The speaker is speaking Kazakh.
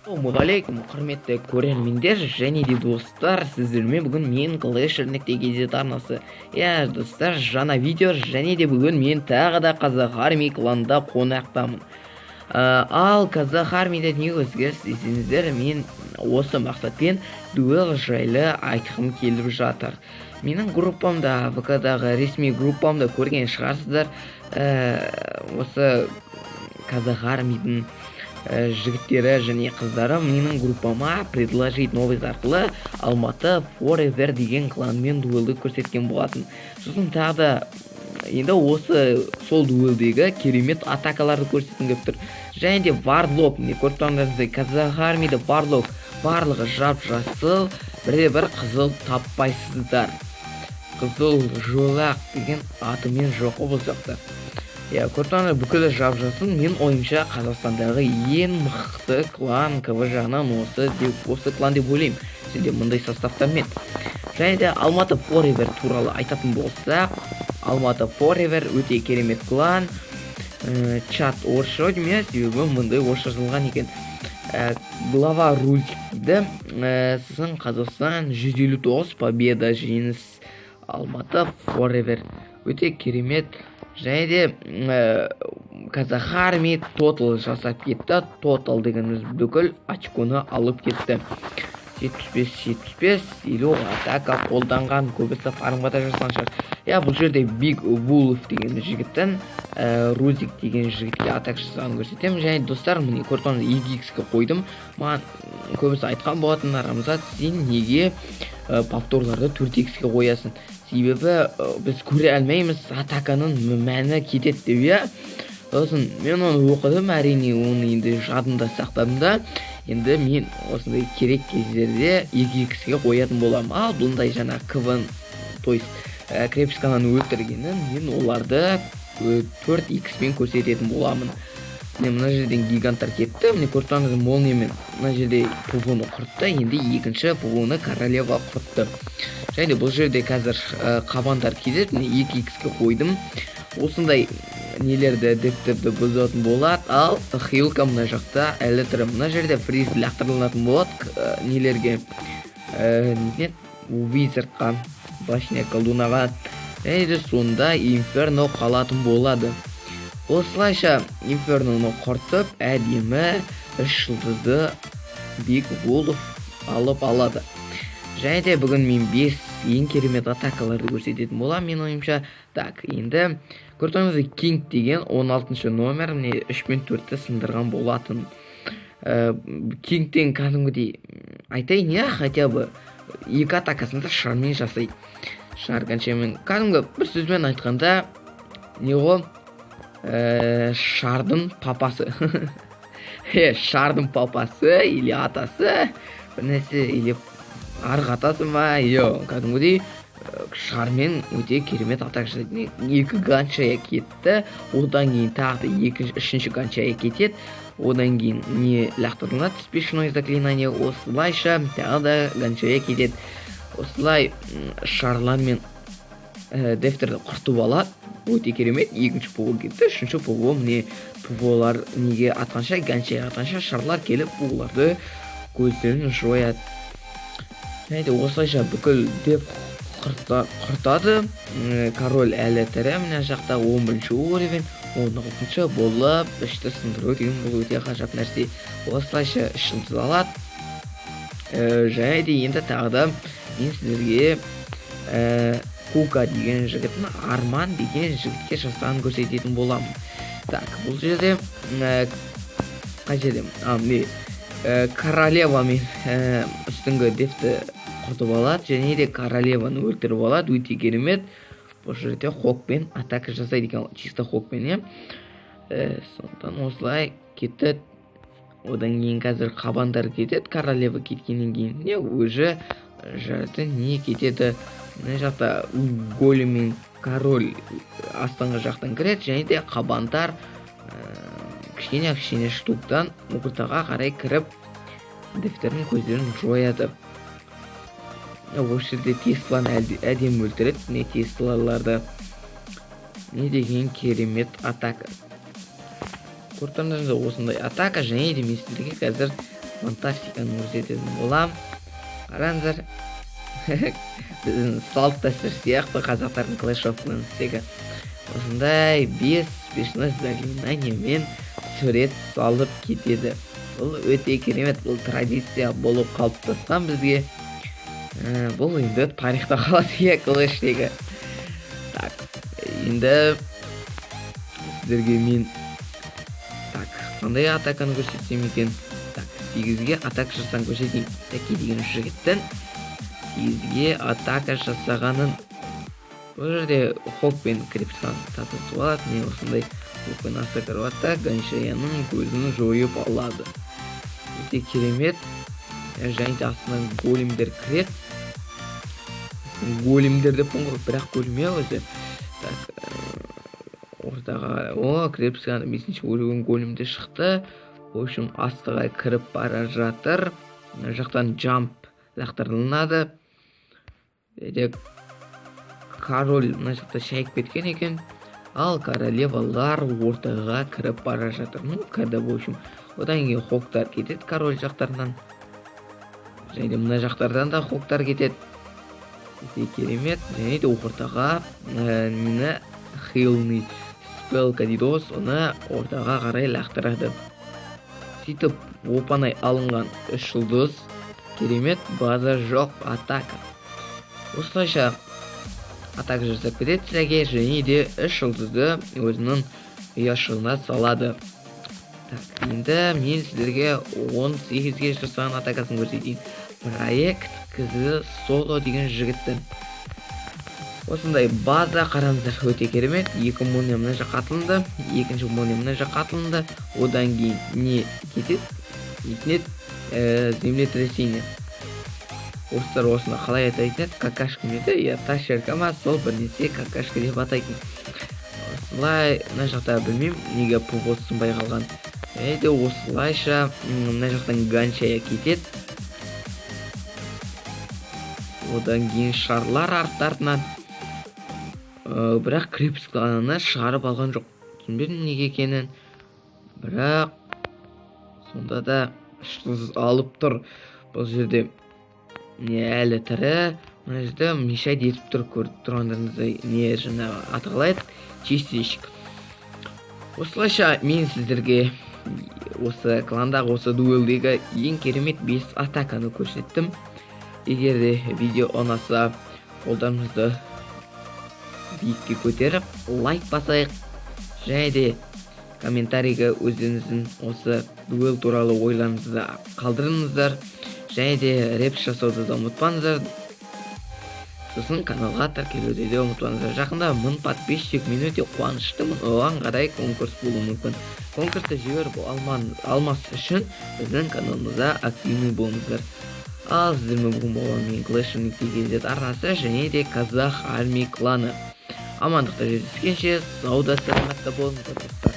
Ассалаумағалейкум, құрметті көрермендер және де достар, сіздермен бүгін мен Clash Royale кезет арнасы. Достар, жаңа видео және де бүгін мен тағы да Қазақ Арми кланында қонақтамын. Ал Қазақ Армида не өзгеріс десеңіздер, мен осы мақсатпен дуэл жайлы айтқым келіп жатыр. Менің группамда, ВК-дағы ресми группамда көрген шығарсыздар, осы Қазақ Армидің жігіттері және қыздары менің группама предложить новость арқылы Алматы Forever деген кланмен дуэлді көрсеткен болатын. Сосын тағы да енді осы сол дуэлдегі керемет атакаларды көрсеткім келіп тұр. Және де барлық, міне көріп тұрсыздар, Қазақ Армида барлығы жап-жасыл, бірде-бір қызыл таппайсыздар. Қызыл жолақ деген атымен жоқ бұл жақта. Көріп бүкілі жап-жасыл. Мен ойымша Қазақстандағы ең мықты клан КВ жағынан осы клан деп ойлаймын. Сенде мұндай составтармен. Және де Алматы Forever туралы айтатын болсақ, Алматы Forever өте керемет клан. Чат орысша демес, себебі мұндай орысша жазылған екен. Глава рульчик дейді. Сіздің Қазақстан 159 победа жеңіс. Алматы Forever өте керемет. Және де Қазақ Арми тотал жасап кетті. Тотал дегеніміз бүкіл очконы алып кетті. 75 елу атака қолданған, көбісі фармға да жасаған шығар. Бұл жерде Big Wolf деген жігіттен Рузик деген жігітке атак жасағанын көрсетемін. Және достар, міне көріп тұрсыздар, 2x-ке қойдым. Маған көбісі айтқан болатын, Рамзат, сен неге повторларды 4x-ке қоясың? Себебі біз көре алмаймыз, атаканың мәні кетеді деп. Сосын мен оны оқыдым, әрине оны енді жадымда сақтадым да, енді мен осындай керек кездерде 2x-ке қоятын боламын. Ал бұндай жаңа КВН, то есть Крепскананы өлтіргенін мен оларды 4x-пен көрсететін боламын. Мына жерден гиганттар кетті. Міне көріп тұрсыздар, молниямен мына жерде ПВОны құртты. Енді екінші ПВОны королева құртты. Және бұл жерде қазір қабандар кезет. Міне 2x-ке қойдым. Осындай нелерді дефтерді бұзатын болады. Ал хилка мына жақта әлі тірі. Мына жерде фриз лақтырылатын болады нелерге, визардқа, башня колдунаға. Және де сонда инферно қалатын болады. Осылайша инферноны құртып, әдемі 3 жұлдызды Big Wolf алып алады. Және де бүгін мен 5 ең керемет атакаларды көрсететін боламын, мен ойымша. Так, енді көрсетіңіздер, King деген 16-шы номер, 3/4-ті сындырған болатын. Kingтен кәдімгідей айтайын, хотя бы 2 атакасында шармен жасайды. Шар қаншамен кәдімгі бір сөзбен айтқанда, не ғой? Шардың папасы. Шардың папасы или атасы, бірнәрсе, или арғы атасы ма, кәдімгідей шармен өте керемет атак жасайды. 2 ганшая кетті, одан кейін тағы 3-ші ганшая кетеді, одан кейін не лақтырылады, спешное заклинание, осылайша тағы да ганшая кетеді. Осылай шарлармен дефтерді құртып алады. Өте керемет. 2-ші ПВО кетті, 3-ші ПВО, міне ПВОлар неге атқанша, ганшая атқанша шарлар келіп ПВОларды көздерін жояды. Және де осылайша бүкіл деп құртады. Король әлі тірі, мына жақта 11-ші уровень, 16-ші болып 3-ті сындыру деген бұл өте ғажап нәрсе. Осылайша 3 жұлдыз алады. Және де енді тағы да мен сіздерге Кука деген жігіттің Арман деген жігітке жасағанын көрсететін боламын. Так, бұл жерде қай жерде? Королевамен үстіңгі дефті құртып алады, және де королеваны өлтіріп алады. Өте керемет. Бұл жерде хокпен атака жасайды екен, чисто хокпен. Сондықтан осылай кетеді. Одан кейін қазір қабандар кетеді, королева кеткеннен кейін. Өзі жарты не кетеді. Мына жақта голем мен король астыңғы жақтан кіреді, және де қабандар кішкене штуктан ортаға қарай кіріп дефтердің көздерін жояды. Осы жерде Тесланы әдемі өлтіреді. Не Теслаларды не деген керемет атака. Көріп тұрсыздар, осындай атака, және де мен сіздерге қазір фантастиканы көрсететін болам. Қараңыздар. Біздің салт дәстүр сияқты қазақтардың Clash of Clans'тегі осындай 5 персонаж заклинаниямен сурет салып кетеді. Бұл өте керемет, бұл традиция болып қалыптасқан бізге. Бұл енді тарихта қалады Clash'тегі. Так, енді сіздерге мен қандай атаканы көрсетсем екен. Так, 8-ге атака жасаған көрсетейін. Тәке деген жігіттің 8-ге атака жасағанын бұл жерде Хокпен Крипсан татып алады. Мен осындай Хокпен аса кірватта Ганшаяның көзін жойып алады. Өте керемет. Және де астынан големдер кіреді. Големдер деп бұңғыр, бірақ голем өзі. Так, ортаға Крипсан 5-ші өлген големде шықты. В общем, астыға кіріп бара жатыр. Жақтан джамп лақтырылынады. Король мына жақта шайып кеткен екен, ал королевалар ортаға кіріп бара жатыр. Кірді, в общем, одан кейін хоктар кетеді король жақтарынан. Және де мына жақтардан да хоктар кетеді. Өте керемет. Және де ортаға мені хилный спелка дейді, оны ортаға қарай лақтырады. Сөйтіп опанай алынған 3 жұлдыз. Керемет, база жоқ, атака. Осылайша атака жасап кетеді сізге, және де 3 жұлдызды өзінің ұяшығына салады. Так, енді мен сіздерге 18-ге жасаған атакасын көрсетейін. Проект кізі соло деген жігіттің. Осындай база қараңыздар, өте керемет. 2 молния мына жаққа атылынды, 2-ші молния мына жаққа атылынды. Одан кейін не кетеді? Итінет землетрясение. Орыстар осыны қалай атайтын еді? Какашка меді, я ташерка ма, сол бірнесе какашка деп атайтын. Осылай, мына жақта білмеймін, неге пувот сынбай қалған. Әйді осылайша мына жақтан Ганшая кетеді. Одан кейін шарлар арттарынан. Бірақ Крипсканы шығарып алған жоқ. Түсінбедім неге екенін. Бірақ сонда да жұлдыз алып тұр. Бұл жерде не әлі тірі. Мына жерде мешайт етіп тұр, көріп тұрғандарыңыздай не жаңағы аталайды, чистильщик. Осылайша мен сіздерге осы кландағы, осы дуэлдегі ең керемет 5 атаканы көрсеттім. Егер де видео ұнаса, қолдарыңызды биікке көтеріп, лайк басайық. Және де комментарийге өздеріңіздің осы дуэл туралы ойларыңызды қалдырыңыздар. Және де репс жасауды да ұмытпаңыздар. Сосын каналға тіркелуді де ұмытпаңыздар. Жақында 1000 подписчик, мен өте қуаныштымын. Оған қарай конкурс болуы мүмкін. Конкурсты жіберіп алмас үшін біздің каналымызда активный болыңыздар. Ал сіздермен бүгін болған мен Clash.kz арнасы және де Казах армия кланы. Амандықта жүздескенше, сауда сәлематта болыңыздар.